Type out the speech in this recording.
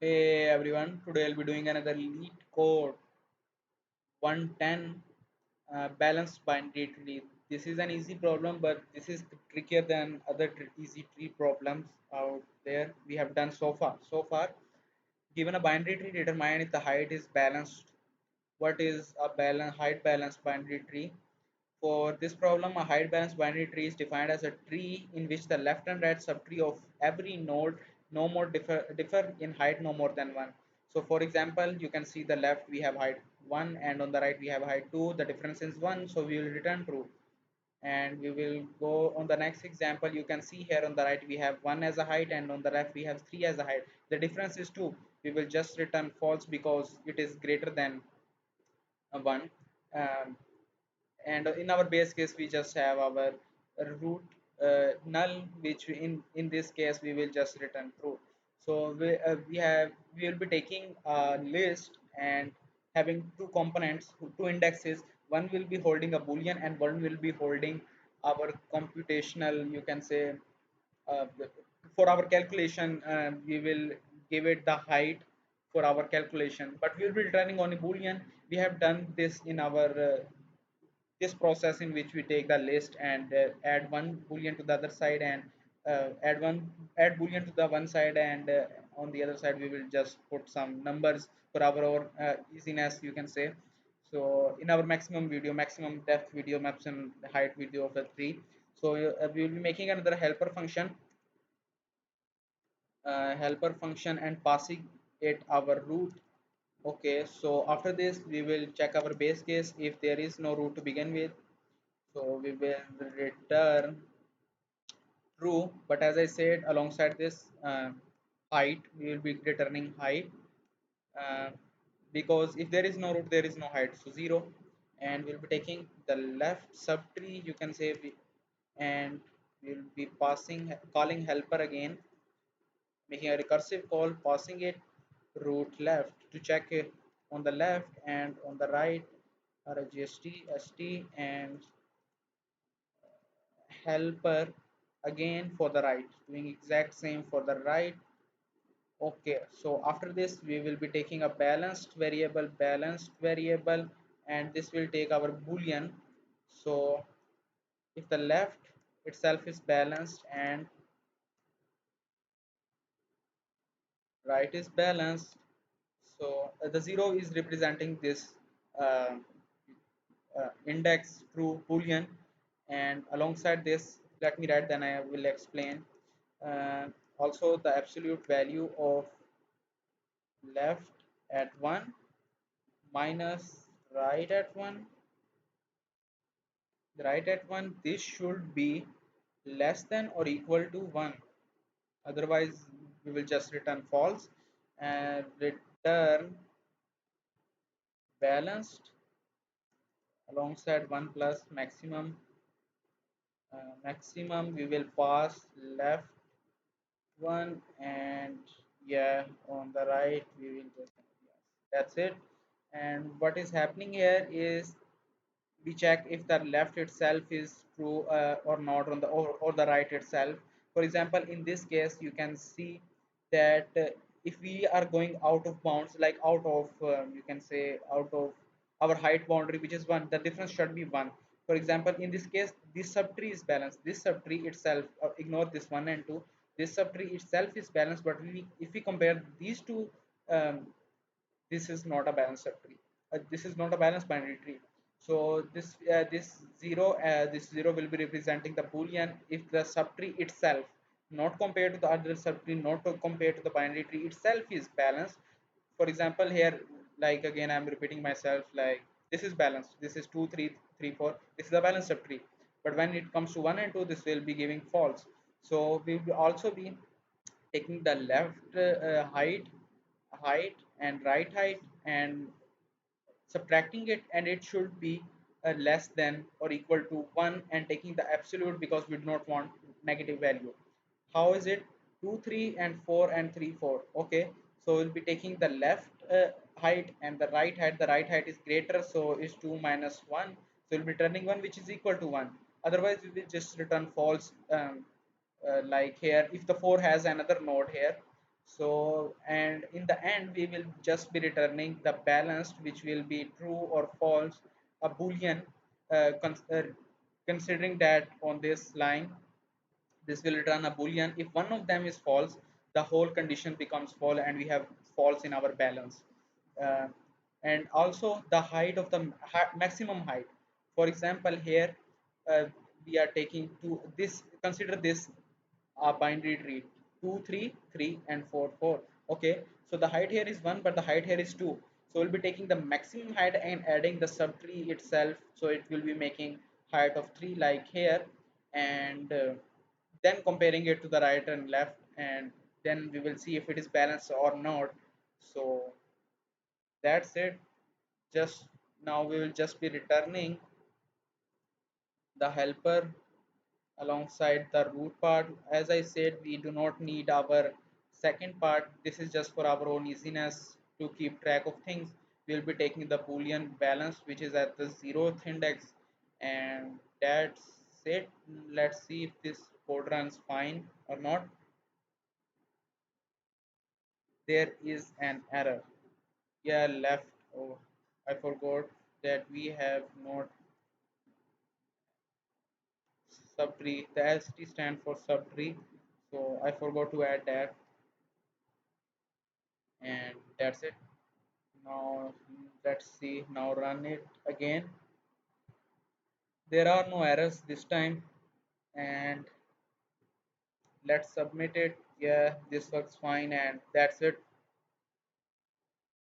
Hey everyone, today I'll be doing another Leetcode 110 balanced binary tree. This is an easy problem, but this is trickier than other easy tree problems out there we have done so far. Given a binary tree, determine if the height is balanced. What is a height balanced binary tree? For this problem, a height balanced binary tree is defined as a tree in which the left and right subtree of every node no more differ in height no more than 1. So for example, you can see the left we have height 1 and on the right we have height 2. The difference is 1, so we will return true. And we will go on the next example. You can see here on the right we have 1 as a height and on the left we have 3 as a height. The difference is 2. We will just return false because it is greater than 1. Um, and in our base case we just have our root null, which in this case we will just return true. So we will be taking a list and having two components, two indexes. One will be holding a boolean and one will be holding our computational, you can say, uh, for our calculation. We will give it the height for our calculation, but we will be returning only boolean. We have done this in our this process in which we take the list and add one boolean to the other side, and add boolean to the one side, and on the other side we will just put some numbers for our easiness, you can say. So in our maximum depth video, maps and height video of the tree. So we will be making another helper function and passing it our root. Okay, so after this we will check our base case if there is no root to begin with. So we will return true, but as I said, alongside this height, we will be returning height, uh, because if there is no root, there is no height, so 0. And we'll be taking the left subtree, you can say, and we'll be calling helper again, making a recursive call, passing it root left to check it on the left, and on the right are a st and helper again for the right, doing exact same for the right. Okay, so after this we will be taking a balanced variable, and this will take our boolean. So if the left itself is balanced and right is balanced, so the 0 is representing this uh, index true boolean. And alongside this, let me write, then I will explain. uh, Also the absolute value of left at 1 minus right at 1. Right at 1, this should be less than or equal to 1, otherwise we will just return false. And return balanced alongside 1 plus maximum we will pass left 1, and yeah, on the right we will just, yes, that's it. And what is happening here is we check if the left itself is true or not on the, or the right itself. For example, in this case you can see that if we are going out of bounds, like out of you can say out of our height boundary, which is 1, the difference should be 1. For example, in this case this subtree is balanced, this subtree itself, ignore this 1 and 2, this subtree itself is balanced, but if we compare these two, um, this is not a balanced subtree. This is not a balanced binary tree. So this 0 will be representing the boolean if the subtree itself, not compared to the other subtree, not to compared to the binary tree itself, is balanced. For example, here, like again I'm repeating myself, like this is balanced, this is 2 3 3 4, this is a balanced subtree. But when it comes to 1 and 2, this will be giving false. So we will also be taking the left height and right height and subtracting it, and it should be less than or equal to 1, and taking the absolute because we do not want negative value. How is it? 2 3 and 4 and 3 4. Okay, so we'll be taking the left height and the right height. The right height is greater, so is 2 minus 1, so we'll be returning 1, which is equal to 1. Otherwise we will just return false, like here if the 4 has another node here. So, and in the end we will just be returning the balanced, which will be true or false, a boolean, uh, cons- uh, considering that on this line this will return a boolean. If one of them is false, the whole condition becomes false and we have false in our balance. uh, and also the height of the maximum height. For example, here uh, we are taking two, this, consider this a binary tree, 2 3 3 and 4 4. Okay, so the height here is 1 but the height here is 2, so we'll be taking the maximum height and adding the subtree itself, so it will be making height of 3 like here. And then comparing it to the right and left, and then we will see if it is balanced or not. So that's it. Just now we will just be returning the helper alongside the root part. As I said, we do not need our second part. This is just for our own easiness to keep track of things. We'll be taking the boolean balance which is at the 0th index, and that's it. Let's see if this code runs fine or not. There is an error. Yeah, left. Oh, I forgot that we have not subtree. The st stand for subtree, so I forgot to add that, and that's it. Now let's see. Now run it again. There are no errors this time, and let's submit it. Yeah, this works fine, and that's it.